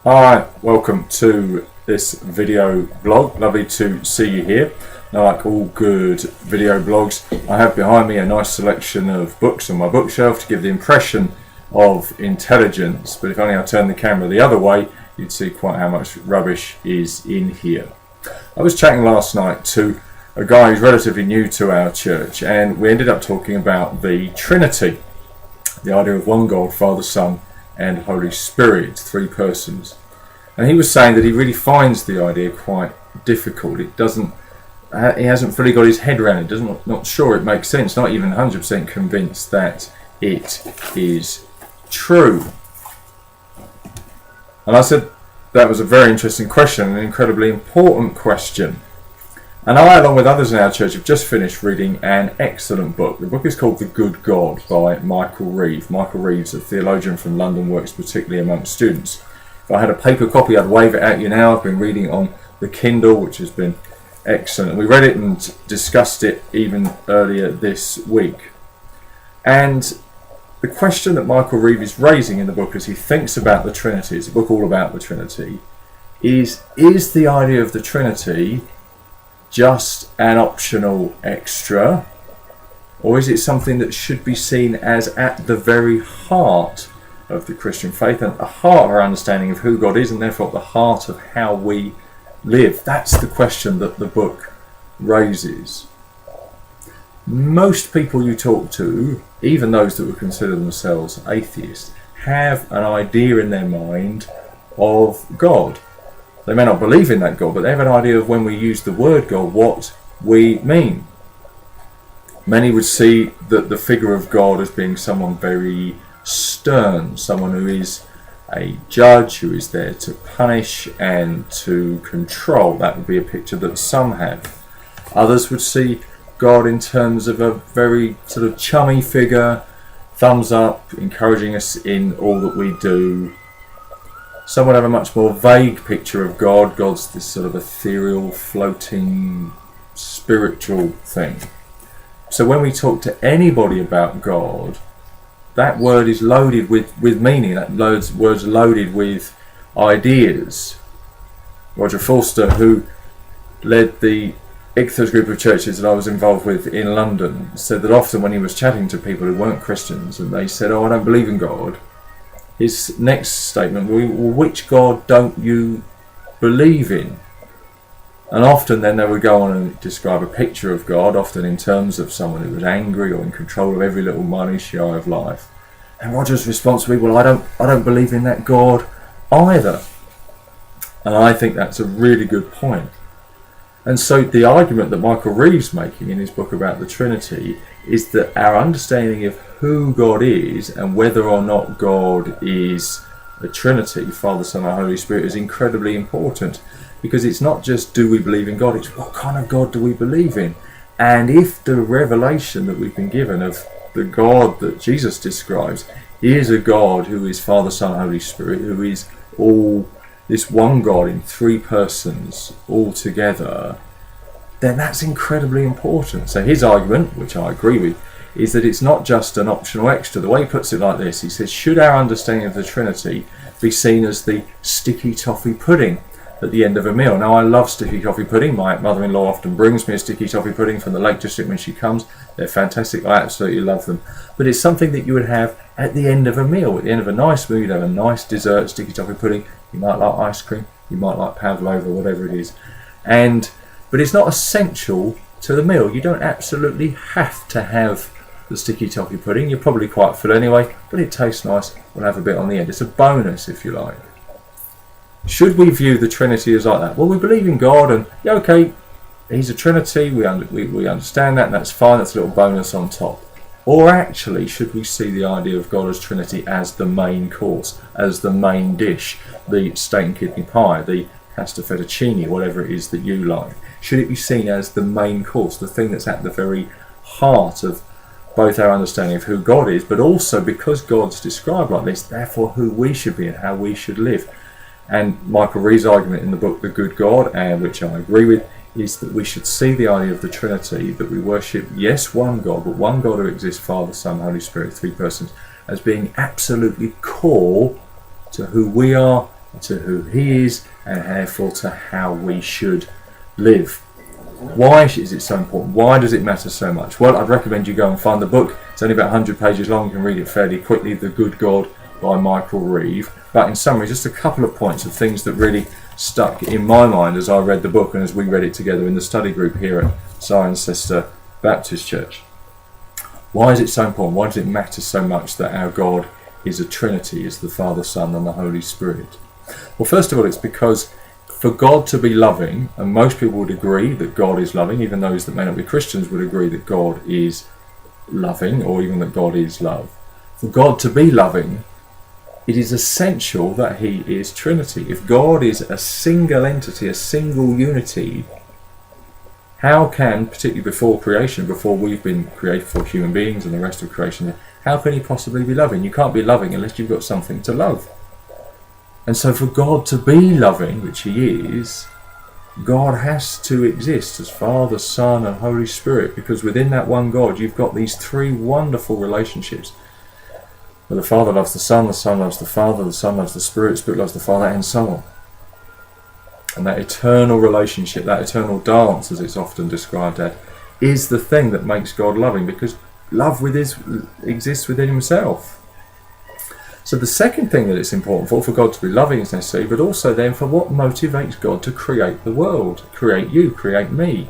Hi, welcome to this video blog. Lovely to see you here. Now, like all good video blogs, I have behind me a nice selection of books on my bookshelf to give the impression of intelligence, but if only I turn the camera the other way, you'd see quite how much rubbish is in here. I was chatting last night to a guy who's relatively new to our church, and we ended up talking about the Trinity, the idea of one God, Father, Son and Holy Spirit, three persons. And he was saying that he really finds the idea quite difficult. He hasn't fully got his head around it, not sure it makes sense, not even 100% convinced that it is true. And I said that was a very interesting question, an incredibly important question. And I, along with others in our church, have just finished reading an excellent book. The book is called The Good God by Michael Reeve. Michael Reeve's a theologian from London, works particularly amongst students. If I had a paper copy, I'd wave it at you now. I've been reading on the Kindle, which has been excellent. We read it and discussed it even earlier this week. And the question that Michael Reeve is raising in the book as he thinks about the Trinity, it's a book all about the Trinity, is the idea of the Trinity just an optional extra, or is it something that should be seen as at the very heart of the Christian faith and at the heart of our understanding of who God is, and therefore at the heart of how we live? That's the question that the book raises. Most people you talk to, even those that would consider themselves atheists, have an idea in their mind of God. They may not believe in that God, but they have an idea of when we use the word God, what we mean. Many would see that the figure of God as being someone very stern, someone who is a judge, who is there to punish and to control. That would be a picture that some have. Others would see God in terms of a very sort of chummy figure, thumbs up, encouraging us in all that we do. Some would have a much more vague picture of God. God's this sort of ethereal, floating, spiritual thing. So when we talk to anybody about God, that word is loaded with meaning. That word's loaded with ideas. Roger Forster, who led the Ichthus group of churches that I was involved with in London, said that often when he was chatting to people who weren't Christians and they said, "Oh, I don't believe in God," his next statement will be, "Well, which God don't you believe in?" And often then they would go on and describe a picture of God, often in terms of someone who was angry or in control of every little minutiae of life. And Roger's response would be, "Well, I don't believe in that God either." And I think that's a really good point. And so the argument that Michael Reeve's making in his book about the Trinity is that our understanding of who God is and whether or not God is a Trinity, Father, Son and Holy Spirit, is incredibly important. Because it's not just do we believe in God, it's what kind of God do we believe in? And if the revelation that we've been given of the God that Jesus describes is a God who is Father, Son and Holy Spirit, who is all this one God in three persons all together, then that's incredibly important. So his argument, which I agree with, is that it's not just an optional extra. The way he puts it like this, he says, should our understanding of the Trinity be seen as the sticky toffee pudding at the end of a meal? Now, I love sticky toffee pudding. My mother-in-law often brings me a sticky toffee pudding from the Lake District when she comes. They're fantastic. I absolutely love them. But it's something that you would have at the end of a meal. At the end of a nice meal, you'd have a nice dessert, sticky toffee pudding. You might like ice cream. You might like pavlova, whatever it is. But it's not essential to the meal. You don't absolutely have to have the sticky toffee pudding. You're probably quite full anyway, but it tastes nice. We'll have a bit on the end. It's a bonus, if you like. Should we view the Trinity as like that? Well, we believe in God, and yeah, okay, He's a Trinity. We understand that, and that's fine. That's a little bonus on top. Or actually, should we see the idea of God as Trinity as the main course, as the main dish, the steak and kidney pie, the pasta fettuccine, whatever it is that you like? Should it be seen as the main course, the thing that's at the very heart of both our understanding of who God is, but also because God's described like this, therefore who we should be and how we should live? And Michael Reeve's argument in the book The Good God, and which I agree with, is that we should see the idea of the Trinity, that we worship, yes, one God, but one God who exists, Father, Son, Holy Spirit, three persons, as being absolutely core to who we are to who he is, and therefore to how we should live. Why is it so important? Why does it matter so much? Well, I'd recommend you go and find the book. It's only about 100 pages long. You can read it fairly quickly. The Good God by Michael Reeve. But in summary, just a couple of points of things that really stuck in my mind as I read the book and as we read it together in the study group here at Cirencester Baptist Church. Why is it so important? Why does it matter so much that our God is a Trinity, is the Father, Son and the Holy Spirit? Well, first of all, it's because for God to be loving, and most people would agree that God is loving, even those that may not be Christians would agree that God is loving, or even that God is love. For God to be loving, it is essential that he is Trinity. If God is a single entity, a single unity, how can, particularly before creation, before we've been created for human beings and the rest of creation, how can he possibly be loving? You can't be loving unless you've got something to love. And so for God to be loving, which he is, God has to exist as Father, Son and Holy Spirit, because within that one God you've got these three wonderful relationships where the Father loves the Son loves the Father, the Son loves the Spirit, Spirit loves the Father, and so on. And that eternal relationship, that eternal dance as it's often described as, is the thing that makes God loving, because love exists within himself. So the second thing that it's important for God to be loving is necessary, but also then for what motivates God to create the world, create you, create me.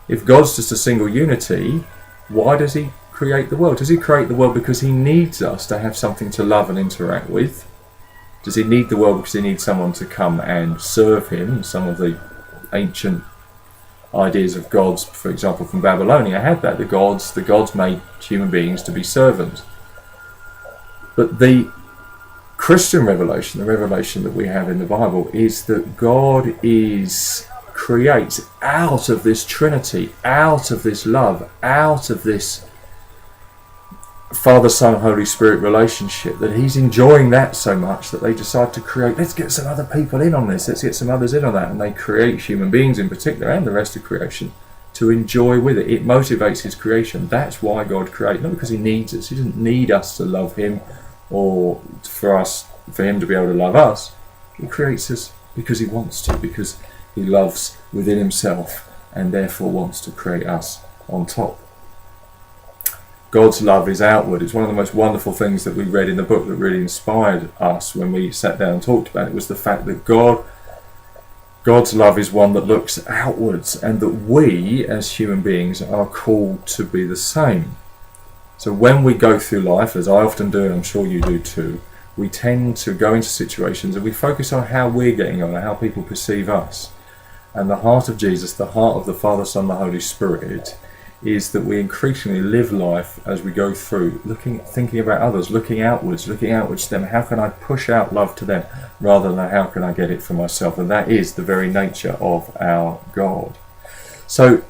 If God's just a single unity, why does he create the world? Does he create the world because he needs us to have something to love and interact with? Does he need the world because he needs someone to come and serve him? Some of the ancient ideas of gods, for example, from Babylonia had that. The gods made human beings to be servants. But the Christian revelation, the revelation that we have in the Bible, is that God creates out of this Trinity, out of this love, out of this Father, Son, Holy Spirit relationship, that he's enjoying that so much that they decide to create, let's get some other people in on this, let's get some others in on that, and they create human beings in particular and the rest of creation to enjoy with it. It motivates his creation. That's why God created, not because he needs us. He doesn't need us to love him or for him to be able to love us. He creates us because he wants to, because he loves within himself and therefore wants to create us on top. God's love is outward. It's one of the most wonderful things that we read in the book that really inspired us when we sat down and talked about it, was the fact that God's love is one that looks outwards, and that we as human beings are called to be the same. So when we go through life, as I often do, and I'm sure you do too, we tend to go into situations and we focus on how we're getting on and how people perceive us. And the heart of Jesus, the heart of the Father, Son, the Holy Spirit, is that we increasingly live life as we go through, thinking about others, looking outwards to them. How can I push out love to them rather than how can I get it for myself? And that is the very nature of our God. So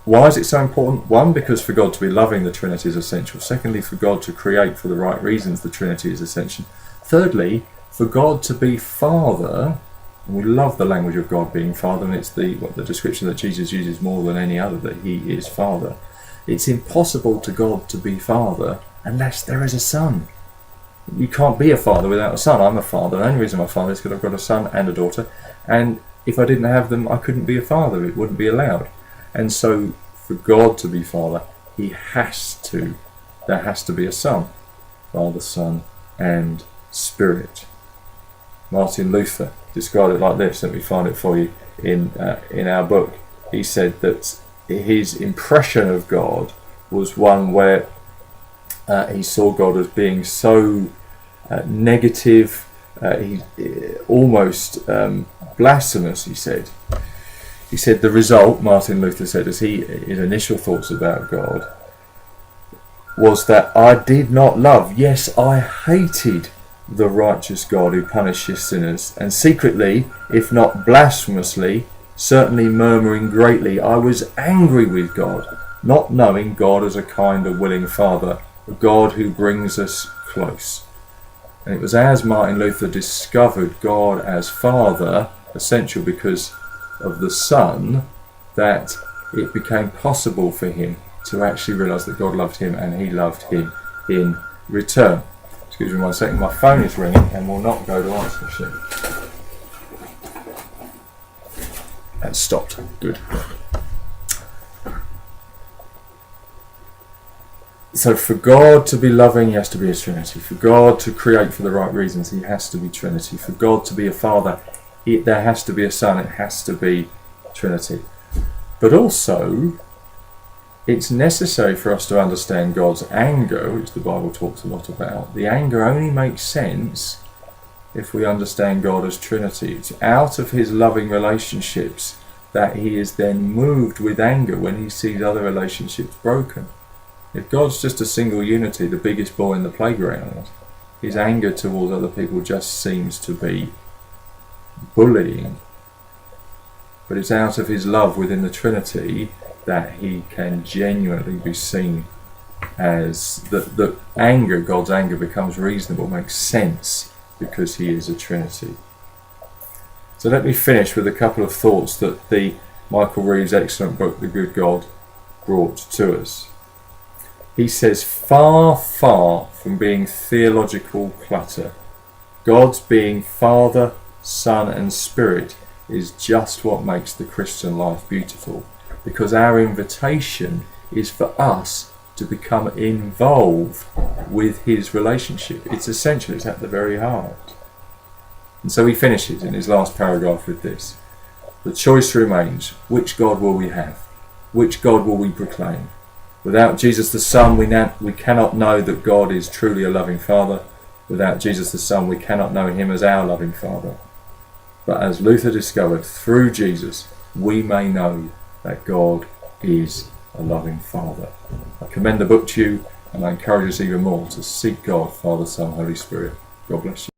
why is it so important? One, because for God to be loving, the Trinity is essential. Secondly, for God to create for the right reasons, the Trinity is essential. Thirdly, for God to be Father, and we love the language of God being Father, and it's the description that Jesus uses more than any other, that he is Father. It's impossible to God to be Father unless there is a Son. You can't be a father without a son. I'm a father. The only reason I'm a father is because I've got a son and a daughter, and if I didn't have them, I couldn't be a father. It wouldn't be allowed. And so for God to be Father, there has to be a Son, Father, Son and Spirit. Martin Luther described it like this. Let me find it for you in our book. He said that his impression of God was one where he saw God as being so negative, almost blasphemous, he said. He said the result, Martin Luther said, his initial thoughts about God, was that I did not love, yes, I hated the righteous God who punishes sinners, and secretly, if not blasphemously, certainly murmuring greatly, I was angry with God, not knowing God as a kind and willing Father, a God who brings us close. And it was as Martin Luther discovered God as Father, essential because of the Son, that it became possible for him to actually realise that God loved him and he loved him in return. Excuse me 1 second, my phone is ringing and will not go to answer machine. That's stopped. Good. So for God to be loving, he has to be a Trinity. For God to create for the right reasons, he has to be Trinity. For God to be a Father, there has to be a Son, it has to be Trinity. But also, it's necessary for us to understand God's anger, which the Bible talks a lot about. The anger only makes sense if we understand God as Trinity. It's out of his loving relationships that he is then moved with anger when he sees other relationships broken. If God's just a single unity, the biggest boy in the playground, his anger towards other people just seems to be bullying. But it's out of his love within the Trinity that he can genuinely be seen as the anger, God's anger becomes reasonable, makes sense, because he is a Trinity. So let me finish with a couple of thoughts that the Michael Reeves' excellent book, The Good God, brought to us. He says, far, far from being theological clutter, God's being Father, Son and Spirit is just what makes the Christian life beautiful, because our invitation is for us to become involved with his relationship. It's essential, it's at the very heart. And so he finishes in his last paragraph with this: the choice remains, which God will we have? Which God will we proclaim? Without Jesus the Son, we cannot know that God is truly a loving Father. Without Jesus the Son, we cannot know him as our loving Father. But as Luther discovered, through Jesus, we may know that God is a loving Father. I commend the book to you, and I encourage us even more to seek God, Father, Son, Holy Spirit. God bless you.